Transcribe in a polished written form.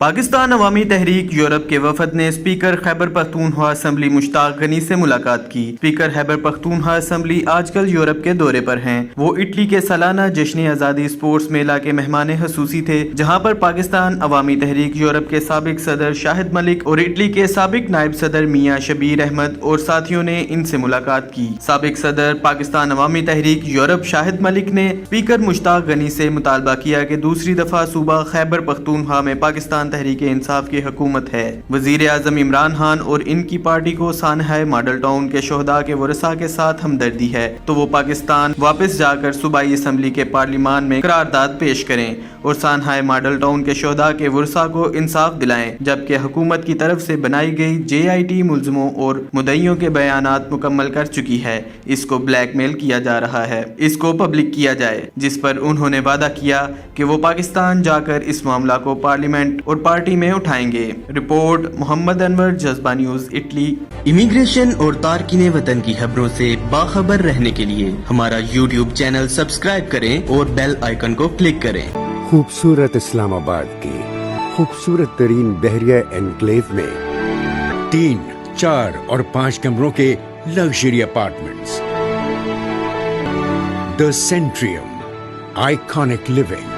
پاکستان عوامی تحریک یورپ کے وفد نے اسپیکر خیبر پختونخوا اسمبلی مشتاق غنی سے ملاقات کی۔ اسپیکر خیبر پختونخوا اسمبلی آج کل یورپ کے دورے پر ہیں۔ وہ اٹلی کے سالانہ جشن آزادی اسپورٹس میلہ کے مہمان خصوصی تھے، جہاں پر پاکستان عوامی تحریک یورپ کے سابق صدر شاہد ملک اور اٹلی کے سابق نائب صدر میاں شبیر احمد اور ساتھیوں نے ان سے ملاقات کی۔ سابق صدر پاکستان عوامی تحریک یورپ شاہد ملک نے اسپیکر مشتاق غنی سے مطالبہ کیا کہ دوسری دفعہ صوبہ خیبر پختونخوا میں پاکستان تحریک انصاف کی حکومت ہے۔ وزیر اعظم عمران خان اور ان کی پارٹی کو سانحہ ماڈل ٹاؤن کے شہداء کے ورثاء کے ساتھ ہمدردی ہے، تو وہ پاکستان واپس جا کر صوبائی اسمبلی کے پارلیمان میں قرارداد پیش کریں اور سانحہ ماڈل ٹاؤن کے شہداء کے ورثاء کو انصاف دلائیں، جبکہ حکومت کی طرف سے بنائی گئی JIT ملزموں اور مدعیوں کے بیانات مکمل کر چکی ہے۔ اس کو بلیک میل کیا جا رہا ہے، اس کو پبلک کیا جائے، جس پر انہوں نے وعدہ کیا کہ وہ پاکستان جا کر اس معاملہ کو پارلیمنٹ اور پارٹی میں اٹھائیں گے۔ رپورٹ محمد انور، جذبہ نیوز، اٹلی۔ امیگریشن اور تارکین وطن کی خبروں سے باخبر رہنے کے لیے ہمارا YouTube چینل سبسکرائب کریں اور بیل آئیکن کو کلک کریں۔ خوبصورت اسلام آباد کی خوبصورت ترین بحریہ انکلیو میں 3، 4 اور 5 کمروں کے لگژری اپارٹمنٹس۔ دی سینٹریم، آئیکانک لیونگ۔